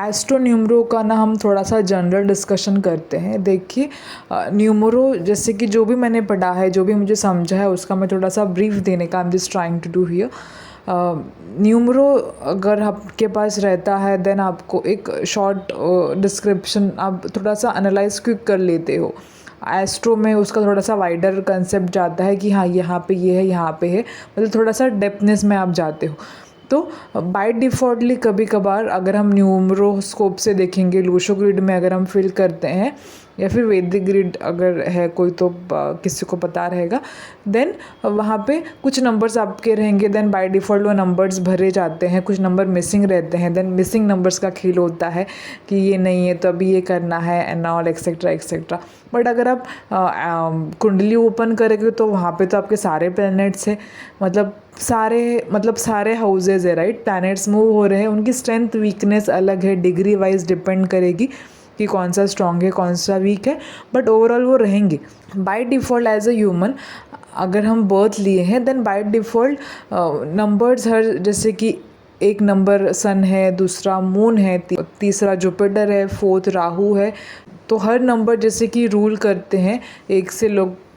Astro numero का ना हम थोड़ा सा जनरल डिस्कशन करते हैं। देखिए, न्यूमरो जैसे कि जो भी मैंने पढ़ा है, जो भी मुझे समझा है, उसका मैं थोड़ा सा ब्रीफ देने का I am just trying to do here. न्यूमरो अगर आपके पास रहता है देन आपको एक शॉर्ट डिस्क्रिप्शन आप थोड़ा सा एनालाइज क्विक कर लेते हो। एस्ट्रो में उसका थोड़ा सा वाइडर कंसेप्ट जाता है कि हाँ यहाँ पे ये है, यहाँ पे है, मतलब थोड़ा सा डेप्थनेस में आप जाते हो। तो बाय डिफ़ॉल्टली कभी कभार अगर हम न्यूमरोस्कोप से देखेंगे, लूशो ग्रिड में अगर हम फिल करते हैं या फिर वैदिक ग्रिड अगर है कोई तो किसी को पता रहेगा, देन वहाँ पे कुछ नंबर्स आपके रहेंगे, देन बाय डिफ़ॉल्ट वो नंबर्स भरे जाते हैं, कुछ नंबर मिसिंग रहते हैं, देन मिसिंग नंबर्स का खेल होता है कि ये नहीं है तो अभी ये करना है and all etcetera etcetera. But अगर आप कुंडली ओपन करेंगे तो वहाँ पे तो आपके सारे प्लैनेट्स हैं, मतलब सारे हाउसेज है, राइट। प्लैनेट्स मूव हो रहे हैं, उनकी स्ट्रेंथ वीकनेस अलग है, डिग्री वाइज डिपेंड करेगी कि कौन सा स्ट्रॉन्ग है कौन सा वीक है, बट ओवरऑल वो रहेंगे। By default as a human अगर हम बर्थ लिए हैं देन बाय डिफ़ॉल्ट नंबर्स हर, जैसे कि एक नंबर सन है, दूसरा मून है, तीसरा जुपिटर है, फोर्थ राहु है, तो हर नंबर जैसे कि रूल करते हैं 1 से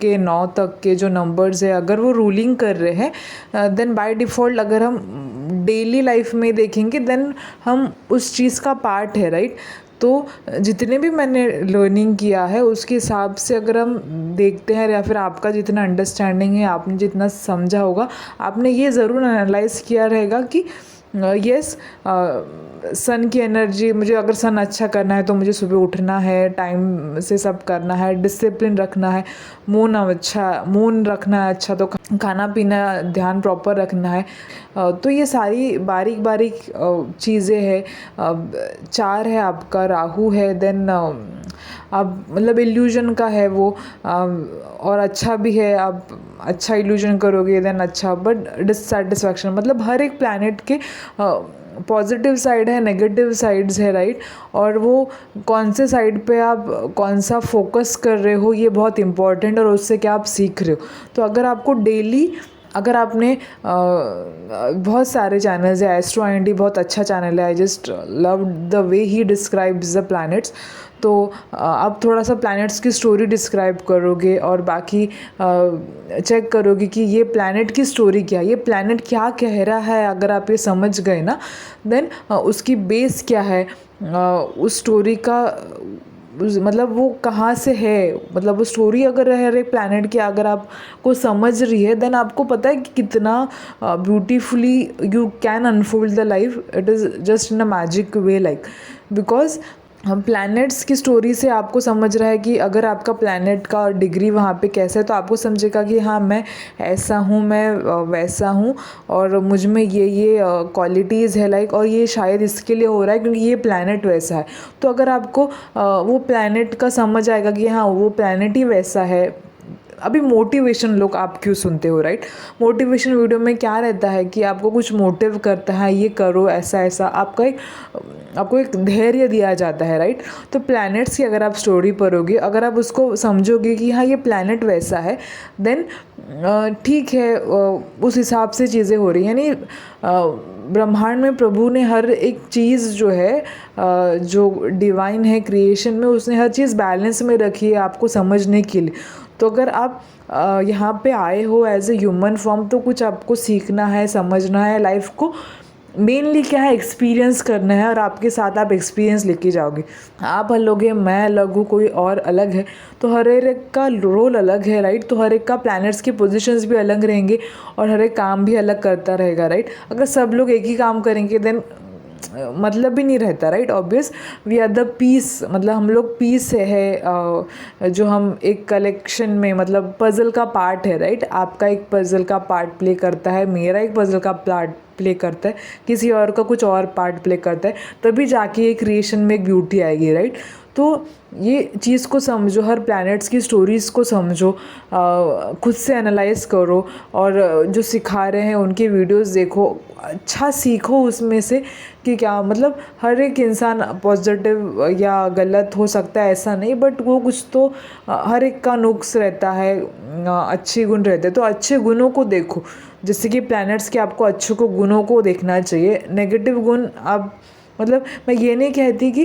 के 9 तक के जो नंबर्स है, अगर वो रूलिंग कर रहे हैं देन बाय डिफ़ॉल्ट अगर हम डेली लाइफ में देखेंगे देन हम उस चीज़ का पार्ट है, राइट। तो जितने भी मैंने लर्निंग किया है उसके हिसाब से अगर हम देखते हैं, या फिर आपका जितना अंडरस्टैंडिंग है, आपने जितना समझा होगा, आपने ये ज़रूर एनालाइज़ किया रहेगा कि यस सन की एनर्जी, मुझे अगर सन अच्छा करना है तो मुझे सुबह उठना है, टाइम से सब करना है, डिसिप्लिन रखना है, मून रखना है अच्छा, तो खाना पीना ध्यान प्रॉपर रखना है। तो ये सारी बारीक बारीक चीज़ें हैं। 4 है आपका राहु है, देन आप मतलब इल्यूजन का है वो, और अच्छा भी है, आप अच्छा इल्यूजन करोगे देन अच्छा, बट डिससेटिस्फैक्शन, मतलब हर एक प्लैनेट के पॉजिटिव साइड है, नेगेटिव साइड्स है, राइट। और वो कौन से साइड पे आप कौन सा फोकस कर रहे हो ये बहुत इंपॉर्टेंट, और उससे क्या आप सीख रहे हो। तो अगर आपको डेली, अगर आपने बहुत सारे चैनल्स है, एस्ट्रो IND बहुत अच्छा चैनल है, I just love the way he describes the planets. तो आप थोड़ा सा प्लैनेट्स की स्टोरी डिस्क्राइब करोगे और बाकी चेक करोगे कि ये प्लैनेट की स्टोरी क्या है, ये प्लैनेट क्या कह रहा है, अगर आप ये समझ गए ना देन उसकी बेस क्या है, उस स्टोरी का मतलब वो कहाँ से है, मतलब वो स्टोरी अगर हर एक प्लैनेट की अगर आपको समझ रही है देन आपको पता है कि कितना beautifully you can unfold the life. It is just in a magic way, like because हम प्लैनेट्स की स्टोरी से आपको समझ रहा है कि अगर आपका प्लैनेट का डिग्री वहाँ पे कैसा है तो आपको समझेगा कि हाँ मैं ऐसा हूँ, मैं वैसा हूँ, और मुझ में ये क्वालिटीज़ है, लाइक, और ये शायद इसके लिए हो रहा है क्योंकि ये प्लैनेट वैसा है। तो अगर आपको वो प्लैनेट का समझ आएगा कि हाँ वो प्लैनेट ही वैसा है। अभी मोटिवेशन लोग आप क्यों सुनते हो, राइट। मोटिवेशन वीडियो में क्या रहता है कि आपको कुछ मोटिव करता है, ये करो ऐसा ऐसा, आपको एक धैर्य दिया जाता है, राइट। तो प्लैनेट्स की अगर आप स्टोरी पढ़ोगे, अगर आप उसको समझोगे कि हाँ ये प्लैनेट वैसा है, देन ठीक है, उस हिसाब से चीज़ें हो रही हैं। यानी ब्रह्मांड में प्रभु ने हर एक चीज़ जो है, जो डिवाइन है क्रिएशन में, उसने हर चीज़ बैलेंस में रखी है आपको समझने के लिए। तो अगर आप यहाँ पे आए हो एज ए ह्यूमन फॉर्म तो कुछ आपको सीखना है, समझना है, लाइफ को मेनली क्या है एक्सपीरियंस करना है, और आपके साथ आप एक्सपीरियंस लेके जाओगे। आप अलग है, मैं अलग हूँ, कोई और अलग है, तो हर एक का रोल अलग है, राइट। तो हर एक का प्लैनेट्स की पोजीशंस भी अलग रहेंगे और हर एक काम भी अलग करता रहेगा, राइट। अगर सब लोग एक ही काम करेंगे देन मतलब भी नहीं रहता, right. Obvious we are the peace, मतलब हम लोग पीस है, जो हम एक कलेक्शन में, मतलब पज़ल का पार्ट है, राइट। आपका एक पज़ल का पार्ट प्ले करता है, मेरा एक पज़ल का पार्ट प्ले करता है, किसी और का कुछ और पार्ट प्ले करता है, तभी जाके ये क्रिएशन में एक ब्यूटी आएगी, राइट। तो ये चीज़ को समझो, हर प्लैनेट्स की स्टोरीज़ को समझो, खुद से एनालाइज करो, और जो सिखा रहे हैं उनके वीडियोस देखो, अच्छा सीखो उसमें से कि क्या, मतलब हर एक इंसान पॉजिटिव या गलत हो सकता है ऐसा नहीं, बट वो कुछ तो हर एक का नुक्स रहता है, अच्छे गुण रहते हैं, तो अच्छे गुणों को देखो। जैसे कि प्लैनेट्स के आपको अच्छे को गुणों को देखना चाहिए, नेगेटिव गुण आप मतलब मैं ये नहीं कहती कि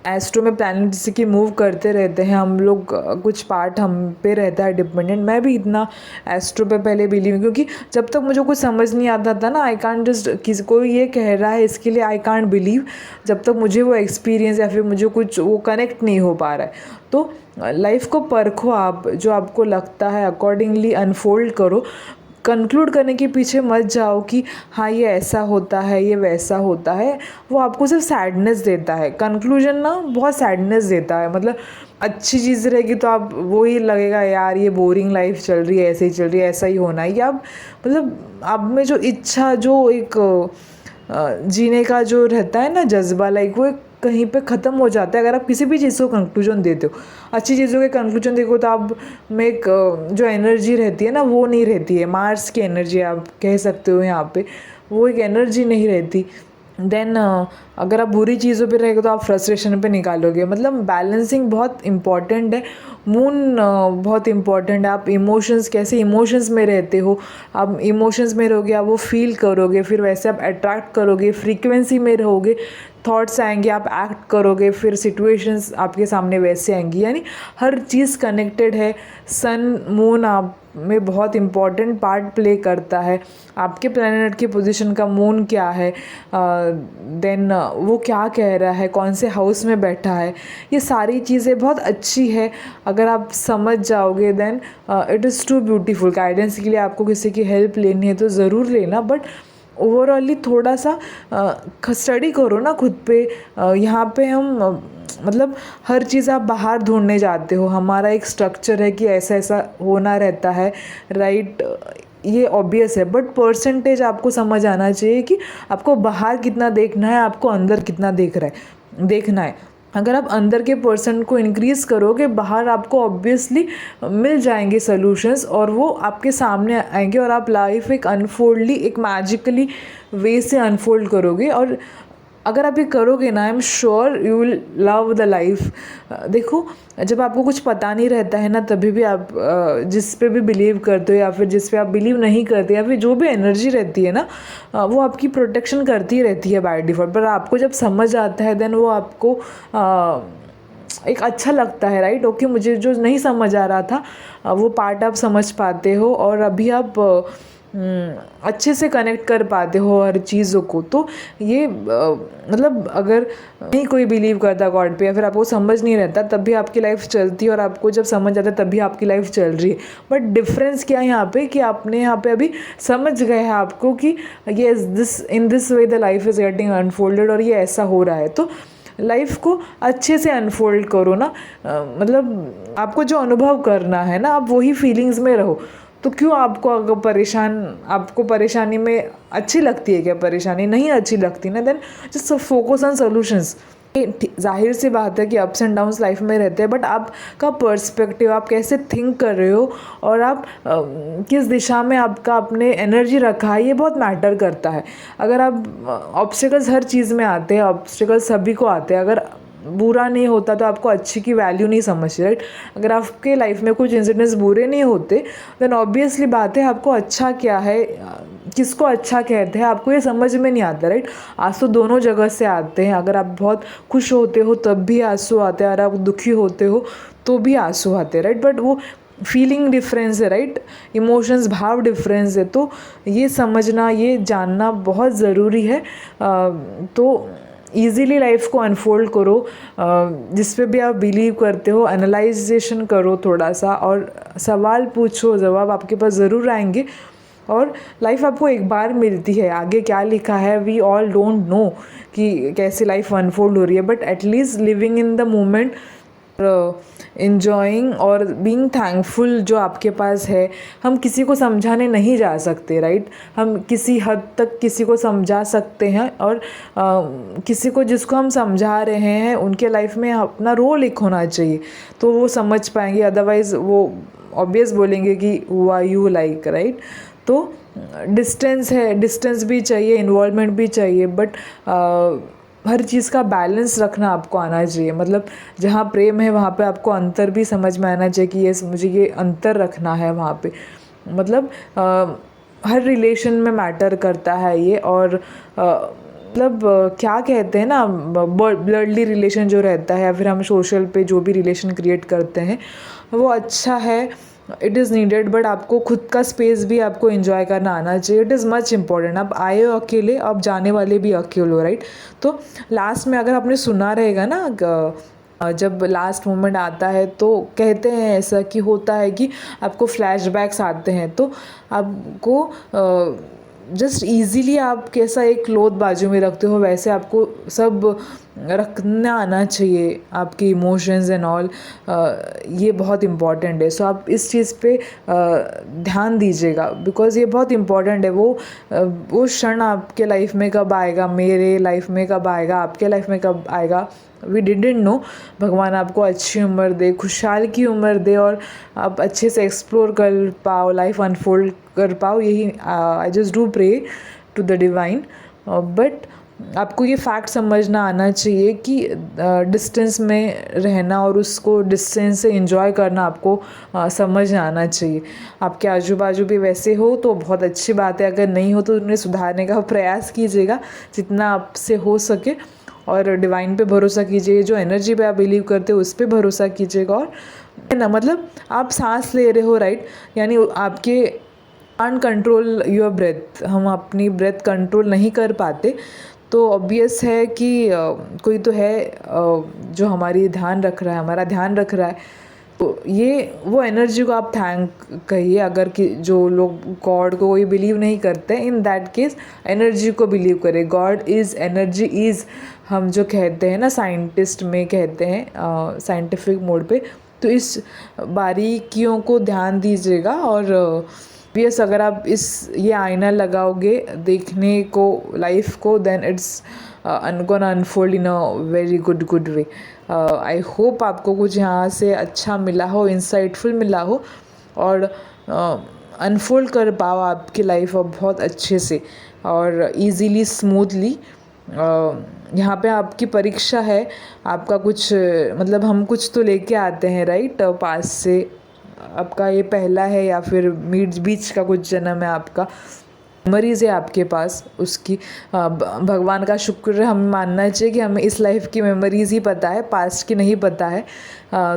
एस्ट्रो में प्लैनेट जैसे कि मूव करते रहते हैं हम लोग, कुछ पार्ट हम पे रहता है डिपेंडेंट। मैं भी इतना एस्ट्रो पे पहले बिलीव, क्योंकि जब तक मुझे कुछ समझ नहीं आता था ना, आई कांट जस्ट, किसी को ये कह रहा है इसके लिए आई कांट बिलीव, जब तक मुझे वो एक्सपीरियंस या फिर मुझे कुछ वो कनेक्ट नहीं हो पा रहा है। तो लाइफ को परखो आप, जो आपको लगता है अकॉर्डिंगली अनफोल्ड करो। कंक्लूड करने के पीछे मत जाओ कि हाँ ये ऐसा होता है, ये वैसा होता है, वो आपको सिर्फ सैडनेस देता है। कंक्लूजन ना बहुत सैडनेस देता है। मतलब अच्छी चीज़ रहेगी तो आप वो ही लगेगा यार ये बोरिंग लाइफ चल रही है, ऐसे ही चल रही है, ऐसा ही होना है। या आप मतलब आप में जो इच्छा, जो एक जीने का जो रहता है ना जज्बा, लाइक वो कहीं पे ख़त्म हो जाता है अगर आप किसी भी चीज़ को कंक्लूजन देते हो। अच्छी चीज़ों के कंक्लूजन देखो तो आप में एक जो एनर्जी रहती है ना वो नहीं रहती है, मार्स की एनर्जी आप कह सकते हो यहाँ पे, वो एक एनर्जी नहीं रहती। देन अगर आप बुरी चीज़ों पे रहेंगे तो आप फ्रस्ट्रेशन पे निकालोगे। मतलब बैलेंसिंग बहुत इम्पॉर्टेंट है। मून बहुत इम्पॉर्टेंट है। आप इमोशंस, कैसे इमोशंस में रहते हो, आप इमोशंस में रहोगे, आप वो फील करोगे, फिर वैसे आप अट्रैक्ट करोगे, फ्रीक्वेंसी में रहोगे, थॉट्स आएंगे, आप एक्ट करोगे, फिर सिचुएशंस आपके सामने वैसे आएंगी। यानी हर चीज़ कनेक्टेड है। सन मून आप में बहुत इम्पॉर्टेंट पार्ट प्ले करता है। आपके प्लैनेट की पोजीशन का मून क्या है, देन वो क्या कह रहा है, कौन से हाउस में बैठा है, ये सारी चीज़ें बहुत अच्छी है। अगर आप समझ जाओगे then it is too beautiful. Guidance के लिए आपको किसी की हेल्प लेनी है तो ज़रूर लेना, बट ओवरऑली थोड़ा सा स्टडी करो ना खुद पे। यहाँ पे हम मतलब हर चीज़ आप बाहर ढूंढने जाते हो, हमारा एक स्ट्रक्चर है कि ऐसा ऐसा होना रहता है, राइट, ये ऑब्वियस है। बट परसेंटेज आपको समझ आना चाहिए कि आपको बाहर कितना देखना है, आपको अंदर कितना देखना है। अगर आप अंदर के पर्सन को इंक्रीज़ करोगे, बाहर आपको ऑब्वियसली मिल जाएंगे सॉल्यूशंस और वो आपके सामने आएंगे और आप लाइफ एक अनफोल्डली, एक मैजिकली वे से अनफोल्ड करोगे। और अगर आप ये करोगे ना, I am sure you will love the life. देखो, जब आपको कुछ पता नहीं रहता है ना, तभी भी आप जिस पे भी बिलीव करते हो या फिर जिस पे आप बिलीव नहीं करते, या फिर जो भी एनर्जी रहती है ना, वो आपकी प्रोटेक्शन करती रहती है बाय डिफ़ॉल्ट। पर आपको जब समझ आता है देन वो आपको एक अच्छा लगता है, राइट। ओके, मुझे जो नहीं समझ आ रहा था वो पार्ट आप समझ पाते हो और अभी आप अच्छे से कनेक्ट कर पाते हो हर चीज़ों को। तो ये मतलब अगर नहीं कोई बिलीव करता गॉड पे या फिर आपको समझ नहीं रहता, तब भी आपकी लाइफ चलती है, और आपको जब समझ आता है तब भी आपकी लाइफ चल रही है। बट डिफरेंस क्या है यहाँ पे कि आपने यहाँ पे अभी समझ गए हैं आपको कि ये in this way the life is getting unfolded और ये ऐसा हो रहा है। तो लाइफ को अच्छे से अनफोल्ड करो ना। मतलब आपको जो अनुभव करना है ना, आप वही फीलिंग्स में रहो। तो क्यों आपको अगर आपको परेशानी में अच्छी लगती है क्या, परेशानी नहीं अच्छी लगती ना, then just focus on solutions. जाहिर सी बात है कि अप्स एंड डाउन्स लाइफ में रहते हैं, बट आपका पर्सपेक्टिव, आप कैसे थिंक कर रहे हो और आप किस दिशा में आपका अपने एनर्जी रखा है, ये बहुत मैटर करता है। अगर आप ऑब्स्टिकल्स हर चीज़ में आते हैं, ऑब्स्टिकल्स सभी को आते हैं, अगर बुरा नहीं होता तो आपको अच्छी की वैल्यू नहीं समझते, राइट। अगर आपके लाइफ में कुछ इंसिडेंट्स बुरे नहीं होते देन ऑब्वियसली बात है आपको अच्छा क्या है, किसको अच्छा कहते हैं, आपको ये समझ में नहीं आता, राइट। आंसू दोनों जगह से आते हैं। अगर आप बहुत खुश होते हो तब भी आंसू आते हैं, और आप दुखी होते हो तो भी आंसू आते हैं, राइट। बट वो फीलिंग डिफरेंस है, राइट, इमोशंस, भाव डिफरेंस है। तो ये समझना, ये जानना बहुत ज़रूरी है। तो ईज़िली लाइफ को अनफोल्ड करो, जिस पे भी आप बिलीव करते हो, एनालाइजेशन करो थोड़ा सा, और सवाल पूछो, जवाब आपके पास ज़रूर आएंगे। और लाइफ आपको एक बार मिलती है, आगे क्या लिखा है वी ऑल डोंट नो कि कैसे लाइफ अनफोल्ड हो रही है, but at least living in the moment, enjoying और बीइंग थैंकफुल जो आपके पास है। हम किसी को समझाने नहीं जा सकते, राइट। हम किसी हद तक किसी को समझा सकते हैं, और किसी को जिसको हम समझा रहे हैं उनके लाइफ में अपना रोल एक होना चाहिए, तो वो समझ पाएंगे। अदरवाइज़ वो ऑब्वियस बोलेंगे कि हुआ यू लाइक, राइट। तो डिस्टेंस भी चाहिए, इन्वॉल्वमेंट भी चाहिए, बट हर चीज़ का बैलेंस रखना आपको आना चाहिए। मतलब जहाँ प्रेम है वहाँ पे आपको अंतर भी समझ में आना चाहिए कि ये मुझे ये अंतर रखना है वहाँ पे। मतलब हर रिलेशन में मैटर करता है ये, और मतलब क्या कहते हैं ना, ब्लडली रिलेशन जो रहता है या फिर हम सोशल पे जो भी रिलेशन क्रिएट करते हैं वो अच्छा है, इट इज़ नीडेड, बट आपको खुद का स्पेस भी आपको एंजॉय करना आना चाहिए। It is much important. आप आए हो अकेले, आप जाने वाले भी अकेले हो, राइट। तो लास्ट में अगर आपने सुना रहेगा ना, जब लास्ट मोमेंट आता है तो कहते हैं ऐसा कि होता है कि आपको फ्लैशबैक्स आते हैं, तो आपको जस्ट इजीली आप कैसा एक क्लोथ बाजू में रखते हो वैसे आपको सब रखना आना चाहिए, आपके इमोशंस एंड ऑल। ये बहुत इम्पॉर्टेंट है। सो आप इस चीज़ पे ध्यान दीजिएगा, बिकॉज़ ये बहुत इम्पॉर्टेंट है। वो क्षण आपके लाइफ में कब आएगा, मेरे लाइफ में कब आएगा, आपके लाइफ में कब आएगा, वी डिडंट नो। भगवान आपको अच्छी उम्र दे, खुशहाल की उम्र दे, और आप अच्छे से एक्सप्लोर कर पाओ, लाइफ अनफोल्ड कर पाओ। यही I just do pray to the divine. But आपको ये फैक्ट समझना आना चाहिए कि डिस्टेंस में रहना और उसको डिस्टेंस से एंजॉय करना आपको समझ आना चाहिए। आपके आजू बाजू भी वैसे हो तो बहुत अच्छी बात है, अगर नहीं हो तो उन्हें सुधारने का प्रयास कीजिएगा जितना आपसे हो सके, और डिवाइन पे भरोसा कीजिए। जो एनर्जी पे आप बिलीव करते हो उस पे भरोसा कीजिएगा। और है ना, मतलब आप सांस ले रहे हो, राइट, यानी आपके कांट कंट्रोल योर ब्रेथ, हम अपनी ब्रेथ कंट्रोल नहीं कर पाते, तो ऑब्वियस है कि कोई तो है जो हमारी ध्यान रख रहा है, हमारा ध्यान रख रहा है। तो ये वो एनर्जी को आप थैंक कहिए। अगर कि जो लोग गॉड को कोई बिलीव नहीं करते, इन दैट केस एनर्जी को बिलीव करें। गॉड इज़, एनर्जी इज़, हम जो कहते हैं ना, साइंटिस्ट में कहते हैं साइंटिफिक मोड पे। तो इस बारीकियों को ध्यान दीजिएगा। और यस, अगर आप ये आईना लगाओगे देखने को लाइफ को, then it's gonna unfold in a very good way. I hope आपको कुछ यहाँ से अच्छा मिला हो, इंसाइटफुल मिला हो, और अनफोल्ड कर पाओ आपकी लाइफ अब बहुत अच्छे से और इजीली स्मूथली। यहाँ पे आपकी परीक्षा है, आपका कुछ मतलब हम कुछ तो लेके आते हैं, राइट, पास से। आपका ये पहला है या फिर बीच का कुछ जन्म है, आपका मेमोरीज़ है आपके पास, उसकी भगवान का शुक्र है। हमें मानना चाहिए कि हमें इस लाइफ की मेमोरीज़ ही पता है, पास्ट की नहीं पता है।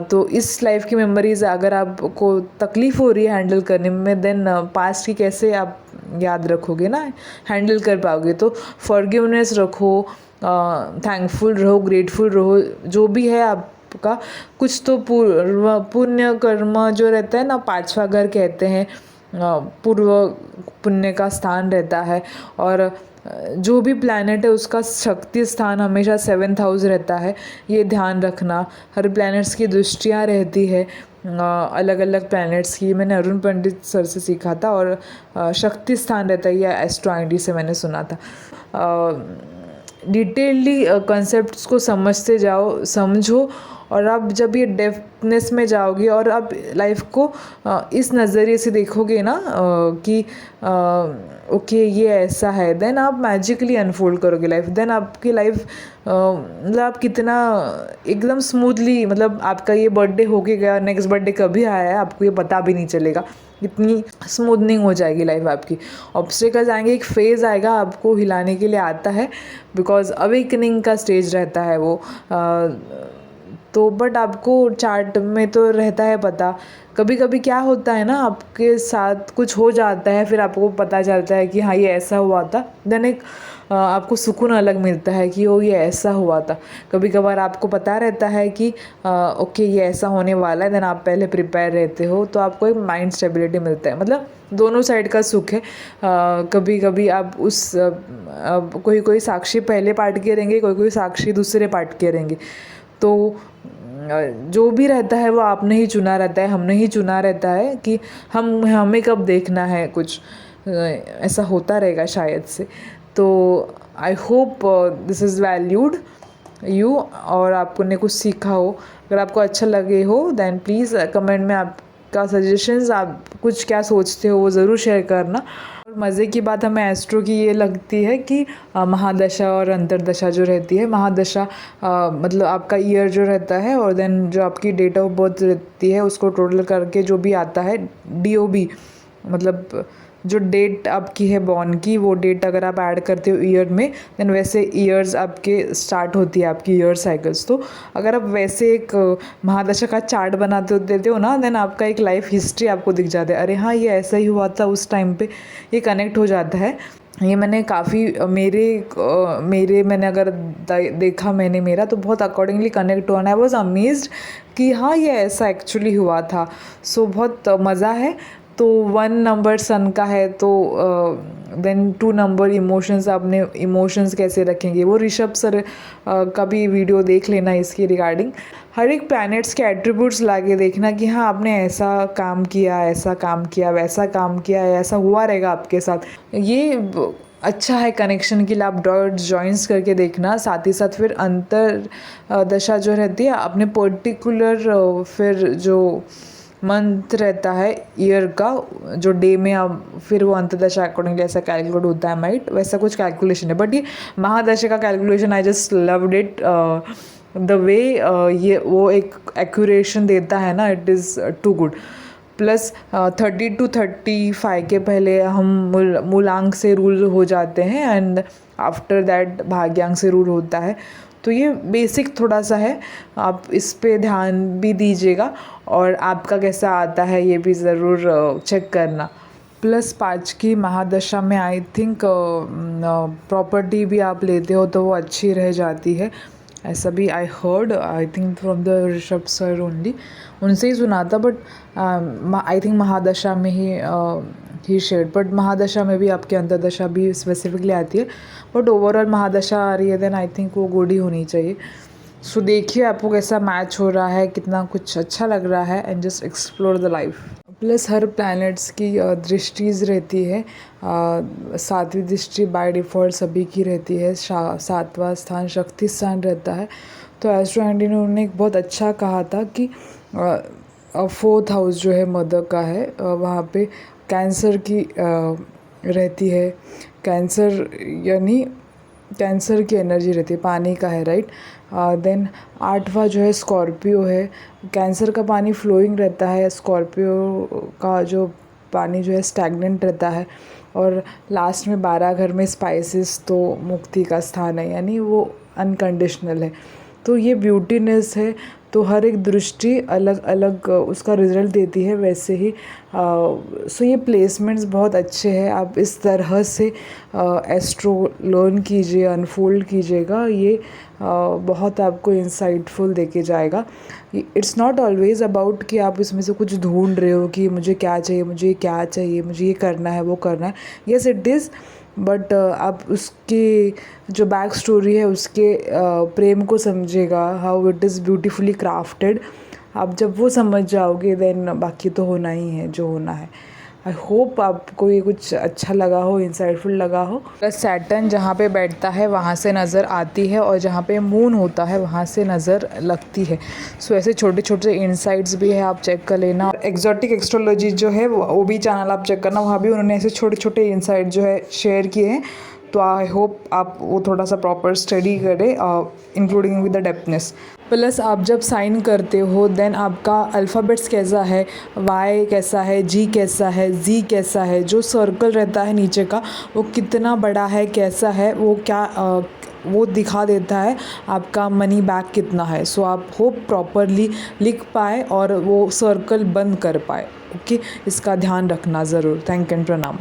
तो इस लाइफ की मेमोरीज़ अगर आपको तकलीफ़ हो रही है हैंडल करने में, देन पास्ट की कैसे आप याद रखोगे ना, हैंडल कर पाओगे। तो फॉरगिवनेस रखो, थैंकफुल रहो, ग्रेटफुल रहो, जो भी है आपका। कुछ तो पुण्य कर्म जो रहता है ना, पांचवा घर कहते हैं, पूर्व पुण्य का स्थान रहता है। और जो भी प्लैनेट है उसका शक्ति स्थान हमेशा 7th हाउस रहता है, ये ध्यान रखना। हर प्लैनेट्स की दृष्टियाँ रहती है अलग अलग प्लैनेट्स की, मैंने अरुण पंडित सर से सीखा था। और शक्ति स्थान रहता है, ये एस्ट्रो आईडी से मैंने सुना था। डिटेलली कॉन्सेप्ट्स को समझते जाओ, समझो, और आप जब ये डेप्थनेस में जाओगे और आप लाइफ को इस नज़रिए से देखोगे ना कि ओके ये ऐसा है, देन आप मैजिकली अनफोल्ड करोगे लाइफ। देन आपकी लाइफ मतलब आप कितना एकदम स्मूथली, मतलब आपका ये बर्थडे हो के गया, नेक्स्ट बर्थडे कभी आया है आपको ये पता भी नहीं चलेगा, इतनी स्मूथनिंग हो जाएगी लाइफ आपकी। ऑब्स्टिकल्स आएंगे, एक फेज़ आएगा आपको हिलाने के लिए आता है, बिकॉज अवेकनिंग का स्टेज रहता है वो। तो बट आपको चार्ट में तो रहता है पता। कभी कभी क्या होता है ना, आपके साथ कुछ हो जाता है, फिर आपको पता चलता है कि हाँ ये ऐसा हुआ था, देन एक आपको सुकून अलग मिलता है कि ओ ये ऐसा हुआ था। कभी कभार आपको पता रहता है कि ओके ये ऐसा होने वाला है, देन आप पहले प्रिपेयर रहते हो, तो आपको एक माइंड स्टेबिलिटी मिलता है। मतलब दोनों साइड का सुख है। कभी कभी आप कोई कोई साक्षी पहले पार्ट के रहेंगे, कोई कोई साक्षी दूसरे पार्ट के रहेंगे। तो जो भी रहता है वो आपने ही चुना रहता है, हमने ही चुना रहता है कि हमें कब देखना है कुछ, ऐसा होता रहेगा शायद से। तो I hope this is valued you, और आपको ने कुछ सीखा हो। अगर आपको अच्छा लगे हो देन प्लीज़ कमेंट में आपका सजेशंस, आप कुछ क्या सोचते हो वो ज़रूर शेयर करना। और मज़े की बात हमें एस्ट्रो की ये लगती है कि महादशा और अंतरदशा जो रहती है, महादशा मतलब आपका ईयर जो रहता है, और देन जो आपकी डेट ऑफ बर्थ रहती है उसको टोटल करके जो भी आता है DOB, मतलब जो डेट आपकी है बॉर्न की, वो डेट अगर आप ऐड करते हो ईयर में, देन वैसे ईयर्स आपके स्टार्ट होती है आपकी ईयर साइकिल्स। तो अगर आप वैसे एक महादशा का चार्ट बनाते देते हो ना, देन आपका एक लाइफ हिस्ट्री आपको दिख जाता है, अरे हाँ ये ऐसा ही हुआ था उस टाइम पे, ये कनेक्ट हो जाता है। ये मैंने काफ़ी मेरे मैंने अगर देखा मैंने मेरा, तो बहुत अकॉर्डिंगली कनेक्ट हुआ। आई वॉज अमेज्ड कि हाँ ये ऐसा एक्चुअली हुआ था। सो बहुत मज़ा है। तो 1 नंबर सन का है, तो देन 2 नंबर इमोशंस, आपने इमोशंस कैसे रखेंगे, वो ऋषभ सर का भी वीडियो देख लेना इसकी रिगार्डिंग। हर एक प्लैनेट्स के एट्रीब्यूट्स लाके देखना कि हाँ आपने ऐसा काम किया, ऐसा काम किया, वैसा काम किया, ऐसा हुआ रहेगा आपके साथ। ये अच्छा है कनेक्शन के लिए, आप डॉट्स जॉइंट्स करके देखना। साथ ही साथ फिर अंतर दशा जो रहती है अपने पर्टिकुलर फिर जो मंथ रहता है ईयर का, जो डे में आप फिर वो अंतदशा अकॉर्डिंगली ऐसा कैलकुलेट होता है, माइट वैसा कुछ कैलकुलेशन है। बट ये महादशा का calculation I just loved it, the way ये वो एक एक्यूरेशन देता है ना, it is too good. Plus 30 to 35 के पहले हम मूलांक से रूल हो जाते हैं, एंड आफ्टर दैट भाग्यांक से रूल होता है। तो ये बेसिक थोड़ा सा है, आप इस पे ध्यान भी दीजिएगा, और आपका कैसा आता है ये भी ज़रूर चेक करना। प्लस 5 की महादशा में आई थिंक प्रॉपर्टी भी आप लेते हो तो वो अच्छी रह जाती है, ऐसा भी I heard, I think from the Rishabh sir only, उनसे ही सुना था। बट आई थिंक महादशा में ही शेड, बट महादशा में भी आपकी अंतर्दशा भी स्पेसिफिकली आती है, बट ओवरऑल महादशा आ रही है, देन आई थिंक वो गुड ही होनी चाहिए। सो देखिए आपको कैसा मैच हो रहा है, कितना कुछ अच्छा लग रहा है, and just explore the life. Plus her planets की दृष्टिज़ रहती है, 7वीं दृष्टि बाय डिफ़ॉल्ट सभी की रहती है, 7वां स्थान शक्ति स्थान रहता है। तो एस्ट्रो एंडी ने उन्होंने एक बहुत अच्छा कहा था कि 4th हाउस जो है मदर का है, वहाँ पे कैंसर की रहती है, कैंसर यानी कैंसर की एनर्जी रहती है, पानी का है, राइट। देन 8वां जो है स्कॉर्पियो है, कैंसर का पानी फ्लोइंग रहता है, स्कॉर्पियो का जो पानी जो है स्टैगनेंट रहता है। और लास्ट में 12 घर में स्पाइसेस, तो मुक्ति का स्थान है, यानी वो अनकंडीशनल है। तो ये ब्यूटीनेस है, तो हर एक दृष्टि अलग अलग उसका रिज़ल्ट देती है, वैसे ही सो ये प्लेसमेंट्स बहुत अच्छे हैं। आप इस तरह से एस्ट्रो लर्न कीजिए, अनफोल्ड कीजिएगा, ये बहुत आपको इंसाइटफुल देके जाएगा। इट्स नॉट ऑलवेज़ अबाउट कि आप इसमें से कुछ ढूंढ रहे हो कि मुझे क्या चाहिए, मुझे क्या चाहिए, मुझे ये करना है, वो करना है। येस इट इज़, बट आप उसकी जो बैक स्टोरी है उसके प्रेम को समझेगा, how it is beautifully crafted. आप जब वो समझ जाओगे, देन बाकी तो होना ही है जो होना है। आई होप आपको ये कुछ अच्छा लगा हो, इंसाइटफुल लगा हो। प्लस सैटर्न जहाँ पे बैठता है वहाँ से नज़र आती है, और जहाँ पे मून होता है वहाँ से नज़र लगती है। सो ऐसे छोटे छोटे इंसाइट्स भी है, आप चेक कर लेना। एक्जॉटिक एस्ट्रोलॉजी जो है वो भी चैनल आप चेक करना, वहाँ भी उन्होंने ऐसे छोटे छोटे इंसाइट जो है शेयर किए हैं। तो आई होप आप वो थोड़ा सा प्रॉपर स्टडी करें, इंक्लूडिंग विद द डेप्थनेस। प्लस आप जब साइन करते हो, देन आपका अल्फ़ाबेट्स कैसा है, वाई कैसा है, जी कैसा है, जी कैसा है, जो सर्कल रहता है नीचे का वो कितना बड़ा है, कैसा है, वो क्या वो दिखा देता है आपका मनी बैक कितना है। सो आप होप प्रॉपरली लिख पाए और वो सर्कल बंद कर पाए। ओके, इसका ध्यान रखना ज़रूर। थैंक एंड प्रणाम।